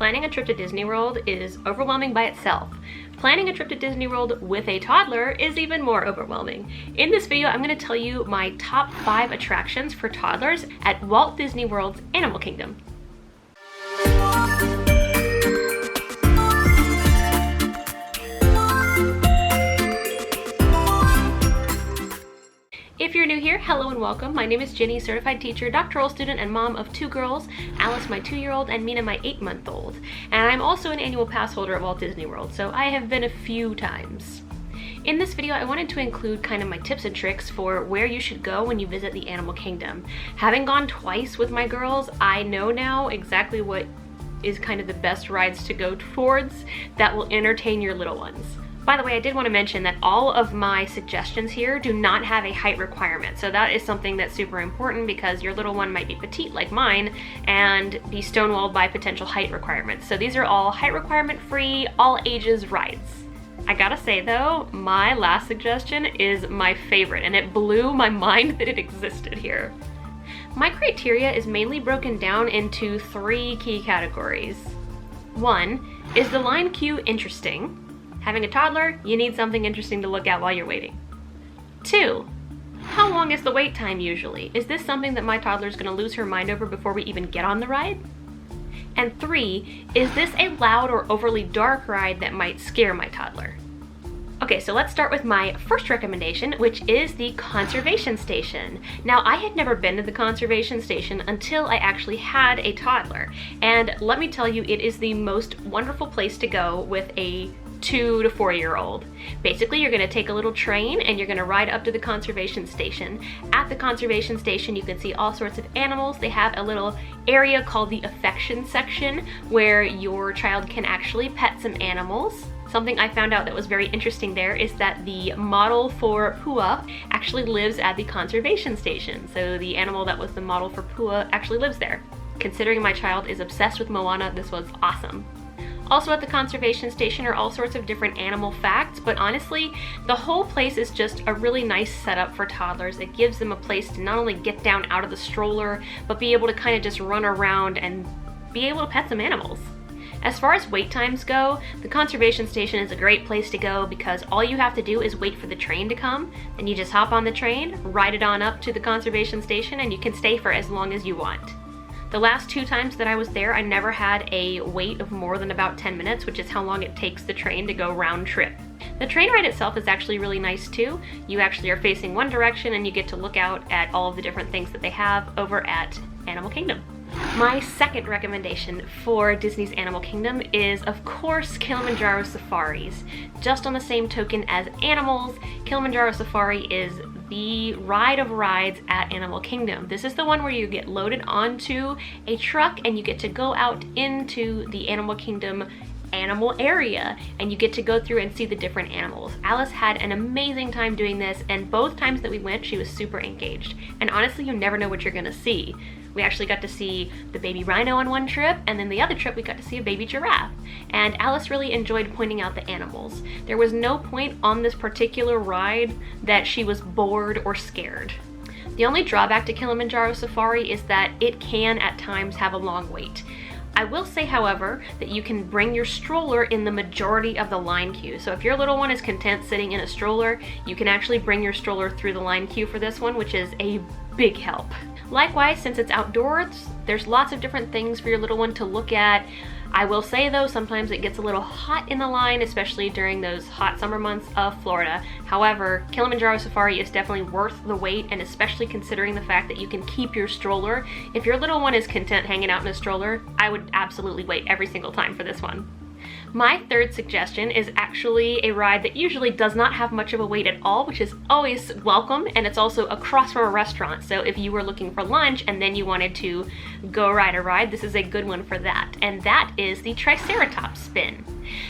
planning a trip to Disney World is overwhelming by itself. Planning a trip to Disney World with a toddler is even more overwhelming. In this video, I'm going to tell you my top 5 attractions for toddlers at Walt Disney World's Animal Kingdom. If you're new here, hello and welcome. My name is Jenny, certified teacher, doctoral student, and mom of 2 girls, Alice, my 2-year-old, and Mina, my 8-month-old. And I'm also an annual pass holder at Walt Disney World, so I have been a few times. In this video, I wanted to include kind of my tips and tricks for where you should go when you visit the Animal Kingdom. Having gone twice with my girls, I know now exactly what is kind of the best rides to go towards that will entertain your little ones. By the way, I did want to mention that all of my suggestions here do not have a height requirement. So that is something that's super important because your little one might be petite like mine and be stonewalled by potential height requirements. So these are all height requirement free, all ages rides. I gotta say though, my last suggestion is my favorite and it blew my mind that it existed here. My criteria is mainly broken down into 3 key categories. 1, is the line queue interesting? Having a toddler, you need something interesting to look at while you're waiting. 2, how long is the wait time usually? Is this something that my toddler's gonna lose her mind over before we even get on the ride? And 3, is this a loud or overly dark ride that might scare my toddler? Okay, so let's start with my first recommendation, which is the conservation station. Now, I had never been to the conservation station until I actually had a toddler. And let me tell you, it is the most wonderful place to go with a 2 to 4-year-old. Basically, you're gonna take a little train and you're gonna ride up to the conservation station. At the conservation station, you can see all sorts of animals. They have a little area called the affection section where your child can actually pet some animals. Something I found out that was very interesting there is that the model for Pua actually lives at the conservation station. So the animal that was the model for Pua actually lives there. Considering my child is obsessed with Moana, this was awesome. Also at the conservation station are all sorts of different animal facts, but honestly, the whole place is just a really nice setup for toddlers. It gives them a place to not only get down out of the stroller, but be able to kind of just run around and be able to pet some animals. As far as wait times go, the conservation station is a great place to go because all you have to do is wait for the train to come, and you just hop on the train, ride it on up to the conservation station, and you can stay for as long as you want. The last 2 times that I was there, I never had a wait of more than about 10 minutes, which is how long it takes the train to go round trip. The train ride itself is actually really nice too. You actually are facing one direction and you get to look out at all of the different things that they have over at Animal Kingdom. My second recommendation for Disney's Animal Kingdom is, of course, Kilimanjaro Safaris. Just on the same token as animals, Kilimanjaro Safari is the ride of rides at Animal Kingdom. This is the one where you get loaded onto a truck and you get to go out into the Animal Kingdom animal area and you get to go through and see the different animals. Alice had an amazing time doing this, and both times that we went, she was super engaged. And honestly, you never know what you're gonna see. We actually got to see the baby rhino on one trip, and then the other trip we got to see a baby giraffe. And Alice really enjoyed pointing out the animals. There was no point on this particular ride that she was bored or scared. The only drawback to Kilimanjaro Safari is that it can at times have a long wait. I will say, however, that you can bring your stroller in the majority of the line queue. So if your little one is content sitting in a stroller, you can actually bring your stroller through the line queue for this one, which is a big help. Likewise, since it's outdoors, there's lots of different things for your little one to look at. I will say though, sometimes it gets a little hot in the line, especially during those hot summer months of Florida. However, Kilimanjaro Safari is definitely worth the wait, and especially considering the fact that you can keep your stroller. If your little one is content hanging out in a stroller, I would absolutely wait every single time for this one. My third suggestion is actually a ride that usually does not have much of a wait at all, which is always welcome, and it's also across from a restaurant. So if you were looking for lunch and then you wanted to go ride a ride, this is a good one for that. And that is the TriceraTop Spin.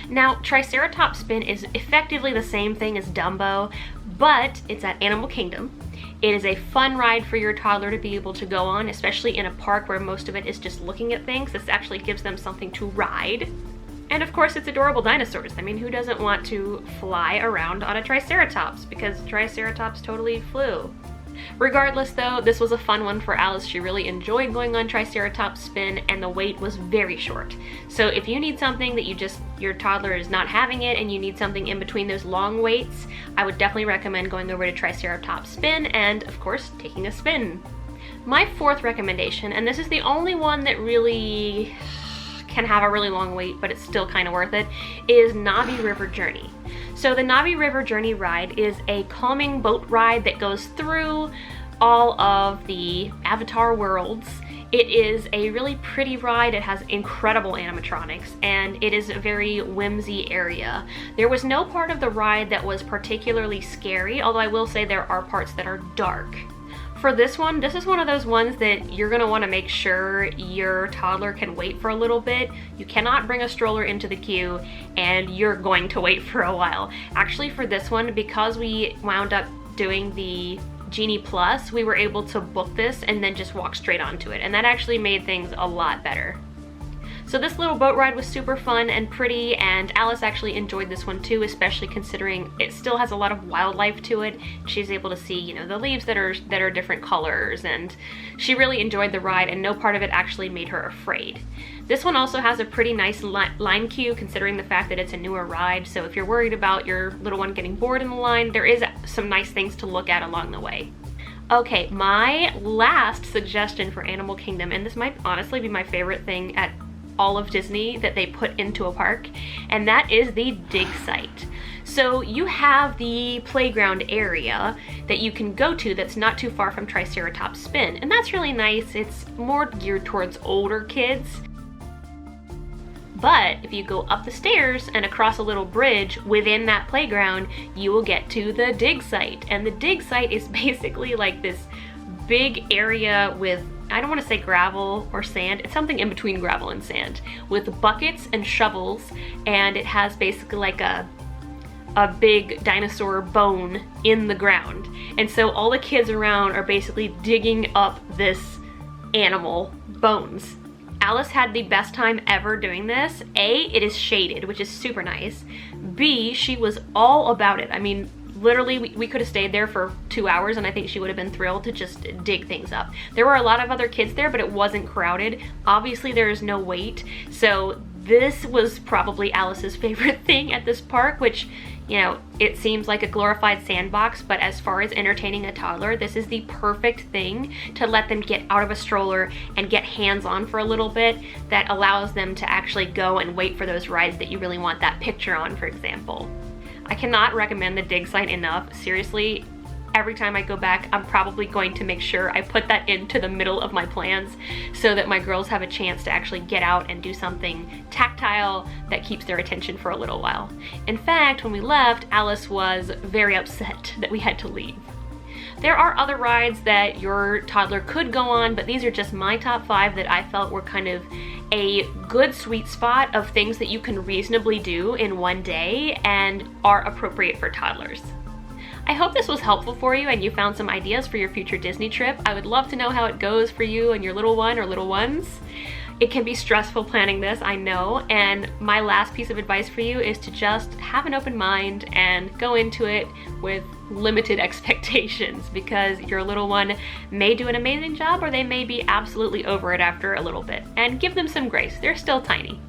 Now, TriceraTop Spin is effectively the same thing as Dumbo, but it's at Animal Kingdom. It is a fun ride for your toddler to be able to go on, especially in a park where most of it is just looking at things. This actually gives them something to ride. And of course, it's adorable dinosaurs. I mean, who doesn't want to fly around on a Triceratops? Because Triceratops totally flew. Regardless though, this was a fun one for Alice. She really enjoyed going on TriceraTop Spin, and the wait was very short. So if you need something that your toddler is not having it and you need something in between those long waits, I would definitely recommend going over to TriceraTop Spin and of course taking a spin. My fourth recommendation, and this is the only one that really can have a really long wait, but it's still kind of worth it, is Navi River Journey. So the Navi River Journey ride is a calming boat ride that goes through all of the Avatar worlds. It is a really pretty ride. It has incredible animatronics, and it is a very whimsy area. There was no part of the ride that was particularly scary, although I will say there are parts that are dark. For this one, this is one of those ones that you're gonna wanna make sure your toddler can wait for a little bit. You cannot bring a stroller into the queue and you're going to wait for a while. Actually, for this one, because we wound up doing the Genie Plus, we were able to book this and then just walk straight onto it, and that actually made things a lot better. So this little boat ride was super fun and pretty, and Alice actually enjoyed this one too, especially considering it still has a lot of wildlife to it. She's able to see, you know, the leaves that are different colors, and she really enjoyed the ride, and no part of it actually made her afraid. This one also has a pretty nice line queue, considering the fact that it's a newer ride, so if you're worried about your little one getting bored in the line, there is some nice things to look at along the way. Okay, my last suggestion for Animal Kingdom, and this might honestly be my favorite thing at all of Disney that they put into a park, and that is the dig site. So you have the playground area that you can go to that's not too far from TriceraTop Spin, and that's really nice. It's more geared towards older kids. But if you go up the stairs and across a little bridge within that playground, you will get to the dig site. And the dig site is basically like this big area with, I don't want to say gravel or sand, it's something in between gravel and sand, with buckets and shovels, and it has basically like a big dinosaur bone in the ground. And so all the kids around are basically digging up this animal bones. Alice had the best time ever doing this. A, it is shaded, which is super nice. B, she was all about it. I mean, literally, we could have stayed there for 2 hours and I think she would have been thrilled to just dig things up. There were a lot of other kids there, but it wasn't crowded. Obviously, there is no wait, so this was probably Alice's favorite thing at this park, which, you know, it seems like a glorified sandbox, but as far as entertaining a toddler, this is the perfect thing to let them get out of a stroller and get hands-on for a little bit that allows them to actually go and wait for those rides that you really want that picture on, for example. I cannot recommend the dig site enough. Seriously, every time I go back, I'm probably going to make sure I put that into the middle of my plans so that my girls have a chance to actually get out and do something tactile that keeps their attention for a little while. In fact, when we left, Alice was very upset that we had to leave. There are other rides that your toddler could go on, but these are just my top 5 that I felt were kind of a good sweet spot of things that you can reasonably do in one day and are appropriate for toddlers. I hope this was helpful for you and you found some ideas for your future Disney trip. I would love to know how it goes for you and your little one or little ones. It can be stressful planning this, I know, and my last piece of advice for you is to just have an open mind and go into it with limited expectations, because your little one may do an amazing job or they may be absolutely over it after a little bit. And give them some grace, they're still tiny.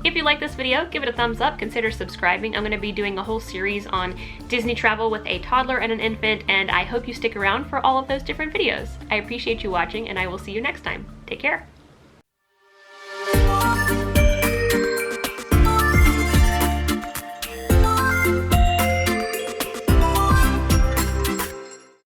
If you like this video, give it a thumbs up, consider subscribing. I'm going to be doing a whole series on Disney travel with a toddler and an infant, and I hope you stick around for all of those different videos. I appreciate you watching, and I will see you next time. Take care.